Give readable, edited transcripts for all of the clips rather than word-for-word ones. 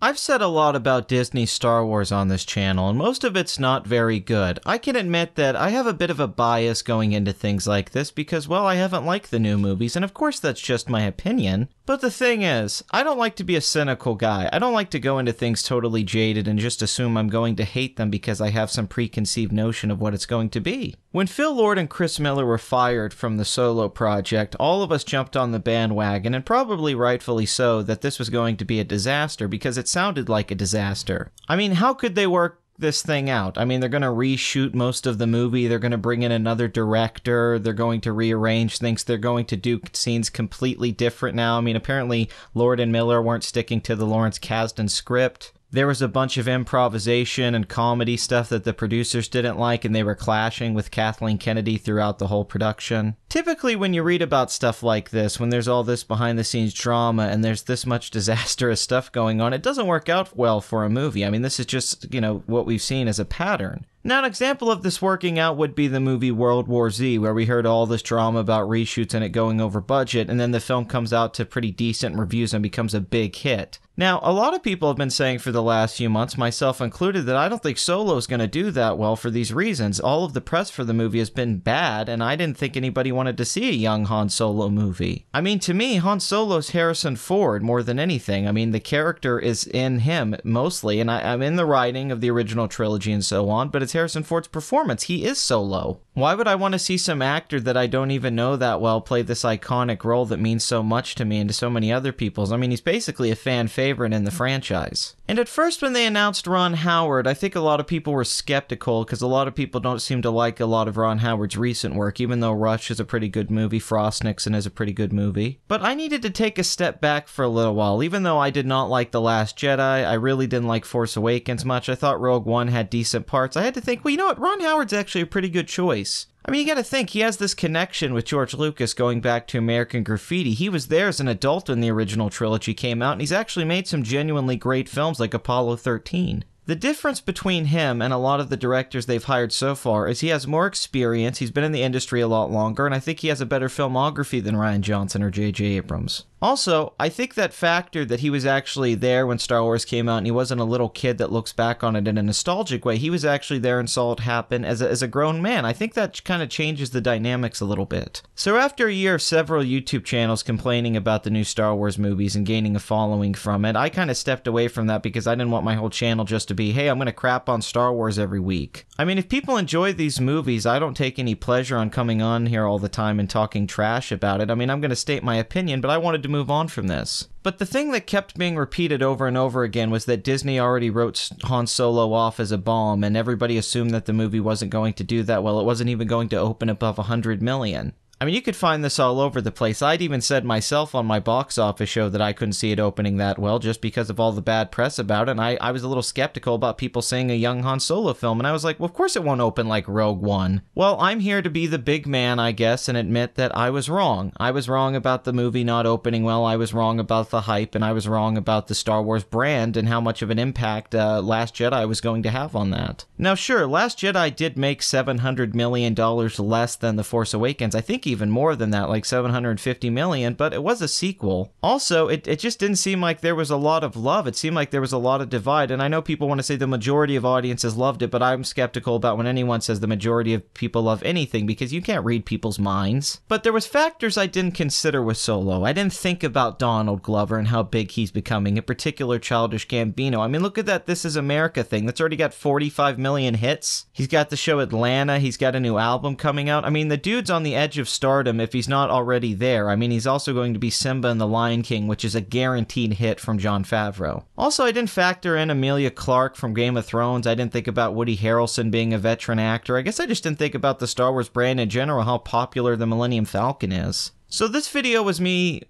I've said a lot about Disney's Star Wars on this channel, and most of it's not very good. I can admit that I have a bit of a bias going into things like this because, well, I haven't liked the new movies, and of course that's just my opinion. But the thing is, I don't like to be a cynical guy. I don't like to go into things totally jaded and just assume I'm going to hate them because I have some preconceived notion of what it's going to be. When Phil Lord and Chris Miller were fired from the Solo project, all of us jumped on the bandwagon, and probably rightfully so, that this was going to be a disaster because it sounded like a disaster. I mean, how could they work this thing out? I mean, they're going to reshoot most of the movie, they're going to bring in another director, they're going to rearrange things, they're going to do scenes completely different now. I mean, apparently Lord and Miller weren't sticking to the Lawrence Kasdan script. There was a bunch of improvisation and comedy stuff that the producers didn't like, and they were clashing with Kathleen Kennedy throughout the whole production. Typically, when you read about stuff like this, when there's all this behind-the-scenes drama and there's this much disastrous stuff going on, it doesn't work out well for a movie. I mean, this is just, what we've seen as a pattern. Now, an example of this working out would be the movie World War Z, where we heard all this drama about reshoots and it going over budget, and then the film comes out to pretty decent reviews and becomes a big hit. Now, a lot of people have been saying for the last few months, myself included, that I don't think Solo's going to do that well for these reasons. All of the press for the movie has been bad, and I didn't think anybody wanted to see a young Han Solo movie. I mean, to me, Han Solo's Harrison Ford more than anything. I mean, the character is in him mostly, and I'm in the writing of the original trilogy and so on, but it's Harrison Ford's performance. He is Solo. Why would I want to see some actor that I don't even know that well play this iconic role that means so much to me and to so many other people? I mean, he's basically a fan favorite in the franchise. And at first, when they announced Ron Howard, I think a lot of people were skeptical because a lot of people don't seem to like a lot of Ron Howard's recent work, even though Rush is a pretty good movie, Frost Nixon is a pretty good movie. But I needed to take a step back for a little while. Even though I did not like The Last Jedi, I really didn't like Force Awakens much, I thought Rogue One had decent parts, I had to think, well, you know what, Ron Howard's actually a pretty good choice. I mean, you gotta think, he has this connection with George Lucas going back to American Graffiti. He was there as an adult when the original trilogy came out, and he's actually made some genuinely great films like Apollo 13. The difference between him and a lot of the directors they've hired so far is he has more experience, he's been in the industry a lot longer, and I think he has a better filmography than Rian Johnson or J.J. Abrams. Also, I think that factor that he was actually there when Star Wars came out and he wasn't a little kid that looks back on it in a nostalgic way. He was actually there and saw it happen as a grown man. I think that kind of changes the dynamics a little bit. So after a year of several YouTube channels complaining about the new Star Wars movies and gaining a following from it, I kind of stepped away from that because I didn't want my whole channel just to be, hey, I'm going to crap on Star Wars every week. I mean, if people enjoy these movies, I don't take any pleasure on coming on here all the time and talking trash about it. I mean, I'm going to state my opinion, but I wanted to move on from this. But the thing that kept being repeated over and over again was that Disney already wrote Han Solo off as a bomb, and everybody assumed that the movie wasn't going to do that well. It wasn't even going to open above 100 million. I mean, you could find this all over the place. I'd even said myself on my box office show that I couldn't see it opening that well just because of all the bad press about it, and I was a little skeptical about people saying a young Han Solo film, and I was like, well, of course it won't open like Rogue One. Well, I'm here to be the big man, I guess, and admit that I was wrong. I was wrong about the movie not opening well, I was wrong about the hype, and I was wrong about the Star Wars brand and how much of an impact Last Jedi was going to have on that. Now, sure, Last Jedi did make $700 million less than The Force Awakens. I think even more than that, like $750 million, but it was a sequel. Also, it just didn't seem like there was a lot of love. It seemed like there was a lot of divide, and I know people want to say the majority of audiences loved it, but I'm skeptical about when anyone says the majority of people love anything, because you can't read people's minds. But there was factors I didn't consider with Solo. I didn't think about Donald Glover and how big he's becoming, in particular Childish Gambino. I mean, look at that This Is America thing. That's already got 45 million hits. He's got the show Atlanta. He's got a new album coming out. I mean, the dude's on the edge of stardom if he's not already there. I mean, he's also going to be Simba in The Lion King, which is a guaranteed hit from Jon Favreau. Also, I didn't factor in Emilia Clarke from Game of Thrones. I didn't think about Woody Harrelson being a veteran actor. I guess I just didn't think about the Star Wars brand in general, how popular the Millennium Falcon is. So this video was me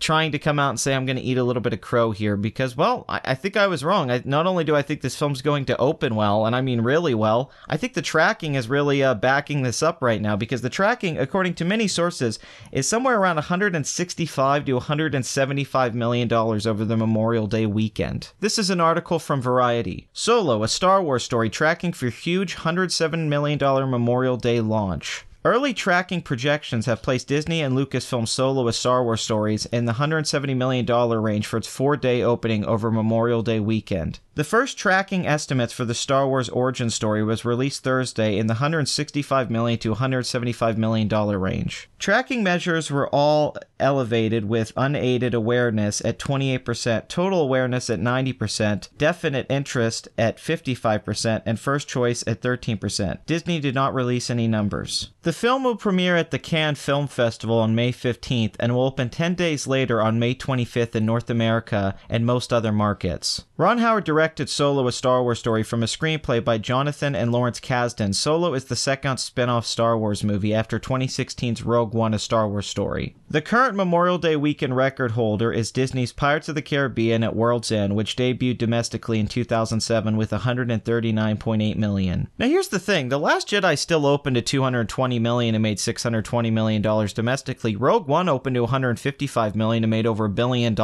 trying to come out and say I'm going to eat a little bit of crow here because, well, I think I was wrong. Not only do I think this film's going to open well, and I mean really well, I think the tracking is really backing this up right now because the tracking, according to many sources, is somewhere around $165 to $175 million over the Memorial Day weekend. This is an article from Variety. Solo, a Star Wars story tracking for huge $107 million Memorial Day launch. Early tracking projections have placed Disney and Lucasfilm Solo: A Star Wars Stories in the $170 million range for its 4-day opening over Memorial Day weekend. The first tracking estimates for the Star Wars origin story was released Thursday in the $165 million to $175 million range. Tracking measures were all elevated, with unaided awareness at 28%, total awareness at 90%, definite interest at 55%, and first choice at 13%. Disney did not release any numbers. The film will premiere at the Cannes Film Festival on May 15th and will open 10 days later on May 25th in North America and most other markets. Ron Howard directed Solo: A Star Wars Story from a screenplay by Jonathan and Lawrence Kasdan. Solo is the second spin-off Star Wars movie after 2016's Rogue One: A Star Wars Story. The current Memorial Day weekend record holder is Disney's Pirates of the Caribbean at World's End, which debuted domestically in 2007 with $139.8 million. Now here's the thing, The Last Jedi still opened to $220 million and made $620 million domestically. Rogue One opened to $155 million and made over $1 billion.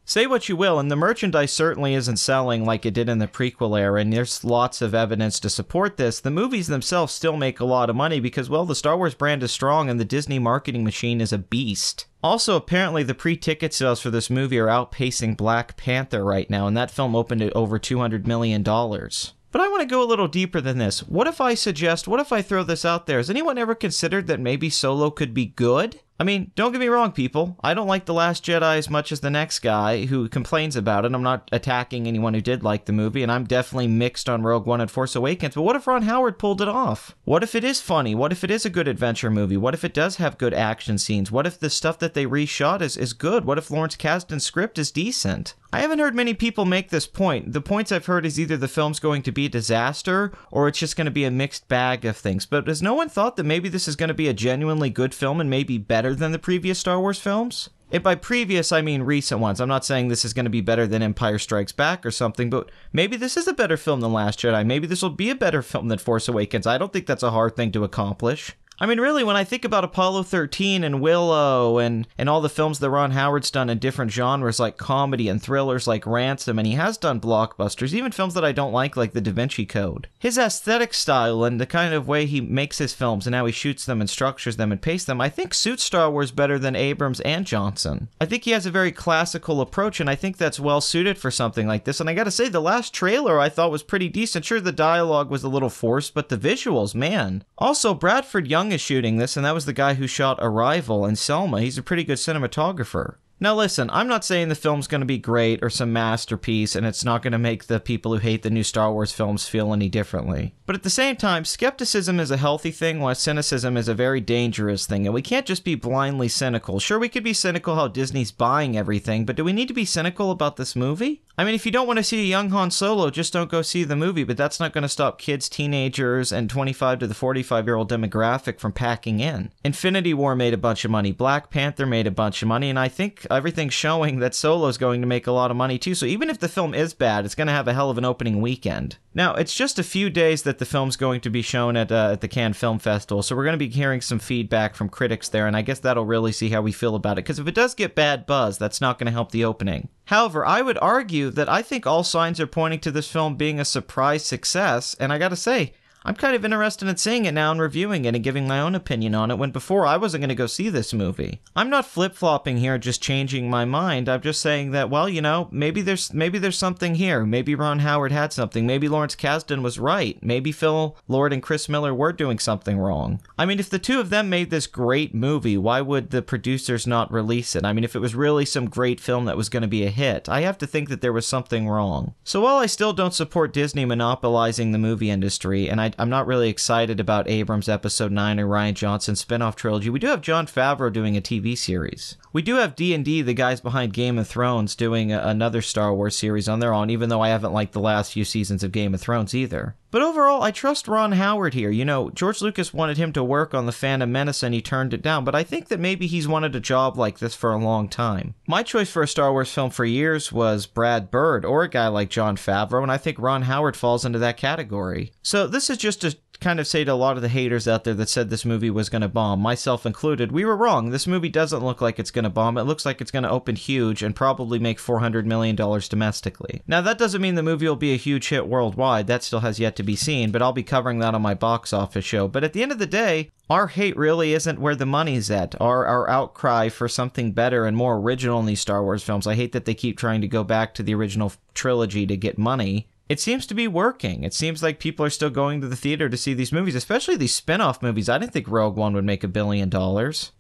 Say what you will, and the merchandise certainly isn't selling like it did in the prequel era, and there's lots of evidence to support this. The movies themselves still make a lot of money because, well, the Star Wars brand is strong and the Disney marketing machine is a beast. Also, apparently the pre-ticket sales for this movie are outpacing Black Panther right now, and that film opened at over $200 million. But I want to go a little deeper than this. What if I throw this out there? Has anyone ever considered that maybe Solo could be good? I mean, don't get me wrong, people. I don't like The Last Jedi as much as the next guy who complains about it. I'm not attacking anyone who did like the movie, and I'm definitely mixed on Rogue One and Force Awakens. But what if Ron Howard pulled it off? What if it is funny? What if it is a good adventure movie? What if it does have good action scenes? What if the stuff that they reshot is good? What if Lawrence Kasdan's script is decent? I haven't heard many people make this point. The points I've heard is either the film's going to be a disaster or it's just going to be a mixed bag of things. But has no one thought that maybe this is going to be a genuinely good film and maybe better than the previous Star Wars films? And by previous, I mean recent ones. I'm not saying this is going to be better than Empire Strikes Back or something, but maybe this is a better film than Last Jedi. Maybe this will be a better film than Force Awakens. I don't think that's a hard thing to accomplish. I mean, really, when I think about Apollo 13 and Willow and all the films that Ron Howard's done in different genres like comedy and thrillers like Ransom, and he has done blockbusters, even films that I don't like The Da Vinci Code. His aesthetic style and the kind of way he makes his films and how he shoots them and structures them and paced them, I think suits Star Wars better than Abrams and Johnson. I think he has a very classical approach, and I think that's well suited for something like this. And I gotta say, the last trailer I thought was pretty decent. Sure, the dialogue was a little forced, but the visuals, man. Also, Bradford Young is shooting this, and that was the guy who shot Arrival and Selma. He's a pretty good cinematographer. Now listen, I'm not saying the film's going to be great or some masterpiece, and it's not going to make the people who hate the new Star Wars films feel any differently. But at the same time, skepticism is a healthy thing, while cynicism is a very dangerous thing, and we can't just be blindly cynical. Sure, we could be cynical how Disney's buying everything, but do we need to be cynical about this movie? I mean, if you don't want to see a young Han Solo, just don't go see the movie, but that's not going to stop kids, teenagers, and 25 to the 45-year-old demographic from packing in. Infinity War made a bunch of money, Black Panther made a bunch of money, and I think everything's showing that Solo's going to make a lot of money too, so even if the film is bad, it's going to have a hell of an opening weekend. Now, it's just a few days that the film's going to be shown at the Cannes Film Festival, so we're going to be hearing some feedback from critics there, and I guess that'll really see how we feel about it, because if it does get bad buzz, that's not going to help the opening. However, I would argue that I think all signs are pointing to this film being a surprise success, and I gotta say, I'm kind of interested in seeing it now and reviewing it and giving my own opinion on it, when before I wasn't going to go see this movie. I'm not flip-flopping here, just changing my mind. I'm just saying that, well, you know, maybe there's something here. Maybe Ron Howard had something. Maybe Lawrence Kasdan was right. Maybe Phil Lord and Chris Miller were doing something wrong. I mean, if the two of them made this great movie, why would the producers not release it? I mean, if it was really some great film that was going to be a hit, I have to think that there was something wrong. So while I still don't support Disney monopolizing the movie industry, and I'm not really excited about Abrams' Episode 9 or Rian Johnson's spin-off trilogy, we do have Jon Favreau doing a TV series. We do have D&D, the guys behind Game of Thrones, doing another Star Wars series on their own, even though I haven't liked the last few seasons of Game of Thrones either. But overall, I trust Ron Howard here. You know, George Lucas wanted him to work on The Phantom Menace and he turned it down, but I think that maybe he's wanted a job like this for a long time. My choice for a Star Wars film for years was Brad Bird or a guy like Jon Favreau, and I think Ron Howard falls into that category. So this is just a kind of say to a lot of the haters out there that said this movie was going to bomb, myself included, we were wrong. This movie doesn't look like it's going to bomb. It looks like it's going to open huge and probably make $400 million domestically. Now, that doesn't mean the movie will be a huge hit worldwide. That still has yet to be seen, but I'll be covering that on my box office show. But at the end of the day, our hate really isn't where the money's at. Our outcry for something better and more original in these Star Wars films. I hate that they keep trying to go back to the original trilogy to get money. It seems to be working. It seems like people are still going to the theater to see these movies, especially these spin-off movies. I didn't think Rogue One would make $1 billion.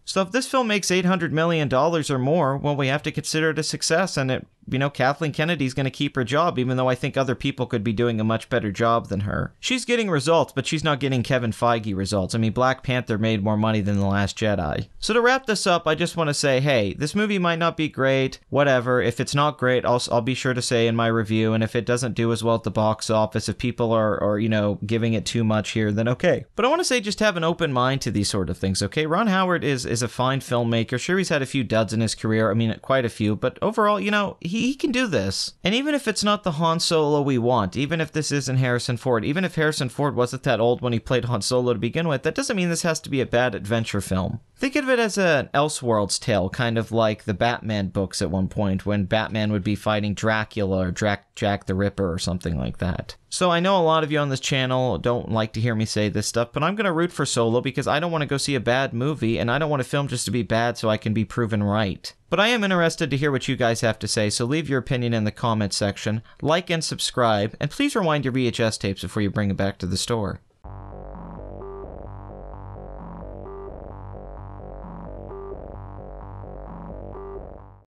So if this film makes $800 million or more, well, we have to consider it a success. And Kathleen Kennedy's going to keep her job, even though I think other people could be doing a much better job than her. She's getting results, but she's not getting Kevin Feige results. I mean, Black Panther made more money than The Last Jedi. So to wrap this up, I just want to say, hey, this movie might not be great, whatever. If it's not great, I'll be sure to say in my review. And if it doesn't do as well at the box office, if people are giving it too much here, then okay. But I want to say just have an open mind to these sort of things, okay? Ron Howard is a fine filmmaker. Sure, he's had a few duds in his career. I mean, quite a few. But overall, he can do this. And even if it's not the Han Solo we want, even if this isn't Harrison Ford, even if Harrison Ford wasn't that old when he played Han Solo to begin with, that doesn't mean this has to be a bad adventure film. Think of it as an Elseworlds tale, kind of like the Batman books at one point, when Batman would be fighting Dracula or Jack the Ripper or something like that. So I know a lot of you on this channel don't like to hear me say this stuff, but I'm going to root for Solo because I don't want to go see a bad movie, and I don't want a film just to be bad so I can be proven right. But I am interested to hear what you guys have to say, so leave your opinion in the comment section, like and subscribe, and please rewind your VHS tapes before you bring it back to the store.